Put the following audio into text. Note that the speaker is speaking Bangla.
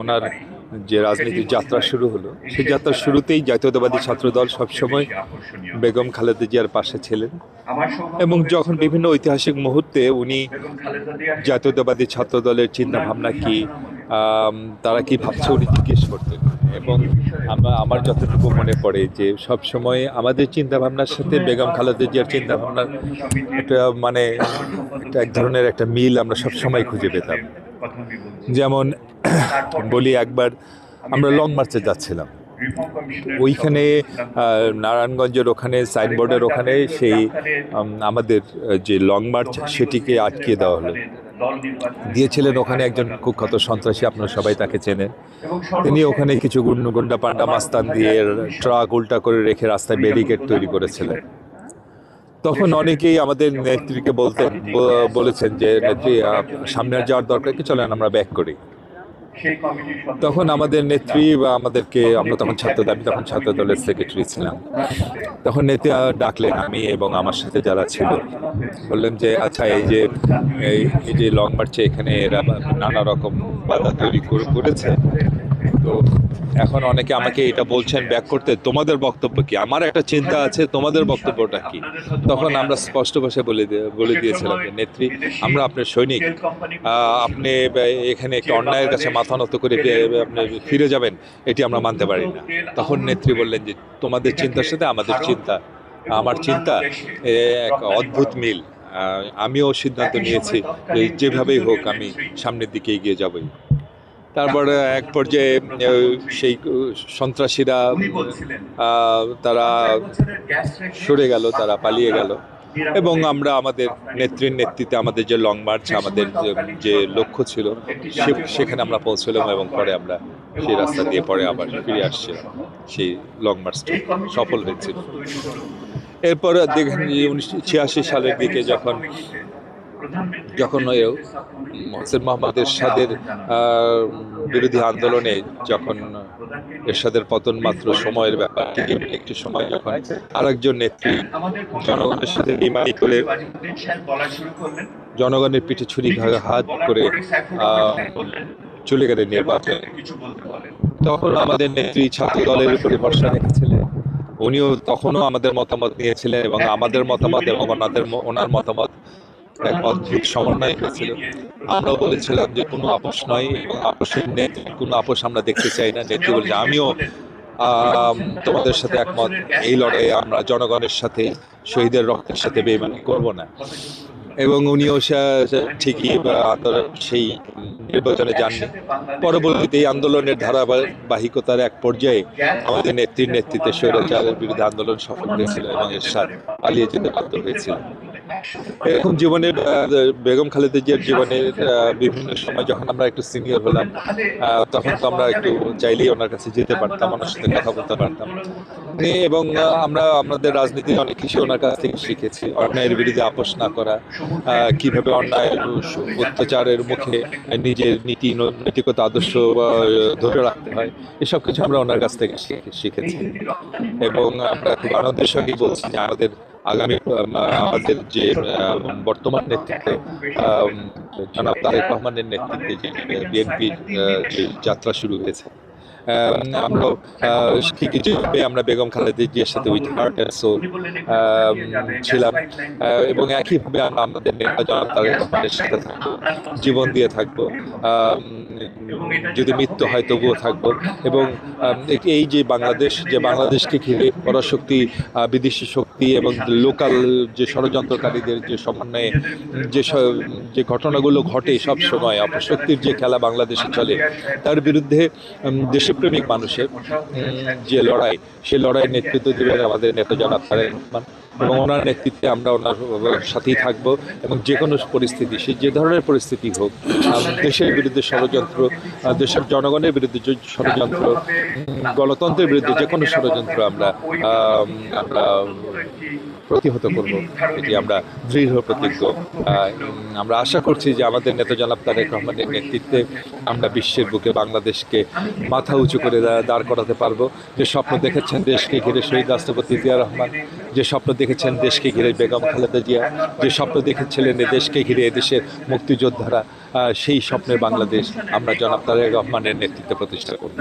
ওনার যে রাজনীতির যাত্রা শুরু হলো সেই যাত্রার শুরুতেই জাতীয়তাবাদী ছাত্রদল সবসময় বেগম খালেদা জিয়ার পাশে ছিলেন এবং যখন বিভিন্ন ঐতিহাসিক মুহূর্তে উনি জাতীয়তাবাদী ছাত্রদলের চিন্তা ভাবনা কি, তারা কি ভাবছে উনি জিজ্ঞেস করতেন। এবং আমার যতটুকু মনে পড়ে যে সব সময় আমাদের চিন্তা ভাবনার সাথে বেগম খালেদা জিয়ার চিন্তা ভাবনার একটা মানে এক ধরনের একটা মিল আমরা সব সময় খুঁজে পেতাম। যেমন বলি, একবার আমরা লং মার্চে যাচ্ছিলাম, ওইখানে নারায়ণগঞ্জের ওখানে সাইনবোর্ডের ওখানে সেই আমাদের যে লং মার্চ সেটিকে আটকিয়ে দেওয়া হলো। দিয়েছিলেন ওখানে একজন কুখ্যাত সন্ত্রাসী, আপনারা সবাই তাকে চেনেন। তিনি ওখানে কিছু গুন্ডা পান্ডা মাস্তান দিয়ে ট্রাক উল্টা করে রেখে রাস্তায় ব্যারিকেড তৈরি করেছিলেন। তখন অনেকেই আমাদের নেত্রীকে বলেছেন যে নেত্রী, সামনে আর যাওয়ার দরকার কি, চলেন আমরা ব্যাক করি। তখন আমাদের নেত্রী বা আমরা তখন আমি তখন ছাত্র দলের সেক্রেটারি ছিলাম। তখন নেত্রী ডাকলেন আমি এবং আমার সাথে যারা ছিল, বললেন যে আচ্ছা, এই যে লং মার্চে এখানে এরা নানা রকম বাধা তৈরি করেছে, তো এখন অনেকে আমাকে এটা বলছেন ব্যাক করতে, তোমাদের বক্তব্য কি? আমার একটা চিন্তা আছে, তোমাদের বক্তব্যটা কি? তখন আমরা স্পষ্ট ভাষায় বলে দিয়েছিলাম যে নেত্রী, আমরা আপনার সৈনিক, আপনি এখানে একটা অন্যায়ের কাছে মাথা নত করে আপনি ফিরে যাবেন, এটি আমরা মানতে পারি না। তখন নেত্রী বললেন যে তোমাদের চিন্তার সাথে আমার চিন্তা এক অদ্ভুত মিল। আমিও সিদ্ধান্ত নিয়েছি যেভাবেই হোক আমি সামনের দিকে এগিয়ে যাবই। তারপরে এক পর্যায়ে সেই সন্ত্রাসীরা তারা সরে গেল, তারা পালিয়ে গেল এবং আমরা আমাদের নেত্রীর নেতৃত্বে আমাদের যে লং মার্চ, আমাদের যে লক্ষ্য ছিল সেখানে আমরা পৌঁছলাম এবং পরে আমরা সেই রাস্তা দিয়ে পরে আবার ফিরে আসছিলাম। সেই লং মার্চটা সফল হয়েছিল। এরপর দেখেন 1986 সালের দিকে যখন হোসেন মোহাম্মদ এরশাদের বিরোধী আন্দোলনে যখন এরশাদের পতন মাত্র সময়ের ব্যাপার, একটি সময় যখন আরেকজন নেত্রী জনগণের সাথে বেইমানি করে জনগণের পিঠে হাত করে চলে গেলেন নির্বাচনে, তখন আমাদের নেত্রী ছাত্র দলের উপরে ভরসা রেখেছিলেন। উনিও তখনও আমাদের মতামত নিয়েছিলেন এবং আমাদের মতামত এবং ওনার মতামত এক অদ্ভুত সমন্বয় হয়েছিল। আমরাও বলেছিলাম যে কোনো আপোষ নয় এবং আপোষের কোনো আপোষ আমরা দেখতে চাই না। নেত্রী বলছে আমিও তোমাদের সাথে একমত, এই লড়াইয়ে আমরা জনগণের সাথে, শহীদের রক্তের সাথে বেইমানি করব না। এবং উনিও ঠিকই সেই নির্বাচনে যাননি। পরবর্তীতে এই আন্দোলনের ধারাবাহিকতার এক পর্যায়ে আমাদের নেত্রীর নেতৃত্বে স্বৈরাচারের বিরুদ্ধে আন্দোলন সফল হয়েছিল এবং এরশাদ পালিয়ে যেতে বাধ্য হয়েছিল। এরকম জীবনের বেগম খালেদা জিয়ার জীবনের বিভিন্ন সময় যখন আমরা একটু সিনিয়র হলাম, তখন তো আমরা একটু চাইলেই ওনার কাছে যেতে পারতাম, ওনার সাথে কথা বলতে পারতাম এবং আমরা আমাদের রাজনীতি অনেক কিছু ওনার কাছ থেকে শিখেছি। অন্যায়ের বিরুদ্ধে আপোষ না করা, কিভাবে অন্যায় অত্যাচারের মুখে নিজের নৈতিকতা আদর্শ ধরে রাখতে হয়, এসব কিছু আমরা ওনার কাছ থেকে শিখেছি। এবং আমরা খুব আনন্দের সঙ্গেই বলছি যে আমাদের যে বর্তমান নেতৃত্বে জনাব তারেক রহমানের নেতৃত্বে যে বিএনপির যে যাত্রা শুরু হয়েছে, আমরা বেগম খালেদা জিয়ার সাথে উইথ হার্ট অ্যান্ড সোল ছিলাম এবং একইভাবে আমরা আমাদের নেতা জনাব তারেক রহমানের সাথে থাকবো, জীবন দিয়ে থাকবো, যদি মৃত্যু হয় তবুও থাকবো। এবং এই যে বাংলাদেশকে ঘিরে পরাশক্তি, বিদেশি শক্তি এবং লোকাল যে ষড়যন্ত্রকারীদের যে সমন্বয়ে যে ঘটনাগুলো ঘটে সব সময়, অপশক্তির যে খেলা বাংলাদেশে চলে, তার বিরুদ্ধে দেশপ্রেমিক মানুষের যে লড়াই, সেই লড়াইয়ের নেতৃত্ব দেবেন আমাদের নেতা জনাব তারেক রহমান এবং ওনার নেতৃত্বে আমরা ওনার সাথেই থাকবো। এবং যে কোনো পরিস্থিতি, সে যে ধরনের পরিস্থিতি হোক, দেশের বিরুদ্ধে ষড়যন্ত্র, দেশের জনগণের বিরুদ্ধে ষড়যন্ত্র, গণতন্ত্রের বিরুদ্ধে যে কোনো ষড়যন্ত্র আমরা প্রতিহত করব, এটি আমরা দৃঢ় প্রতিজ্ঞ। আমরা আশা করছি যে আমাদের নেতা জনাব তারেক রহমানের নেতৃত্বে আমরা বিশ্বের বুকে বাংলাদেশকে মাথা উঁচু করে দাঁড় করাতে পারবো। যে স্বপ্ন দেখেছেন দেশকে ঘিরে শহীদ রাষ্ট্রপতি জিয়া রহমান, যে স্বপ্ন দেখেছেন দেশকে ঘিরে বেগম খালেদা জিয়া, যে স্বপ্ন দেখেছিলেন দেশকে ঘিরে এদেশের মুক্তিযোদ্ধারা, সেই স্বপ্নের বাংলাদেশ আমরা জনাব তারেক রহমানের নেতৃত্বে প্রতিষ্ঠা করব।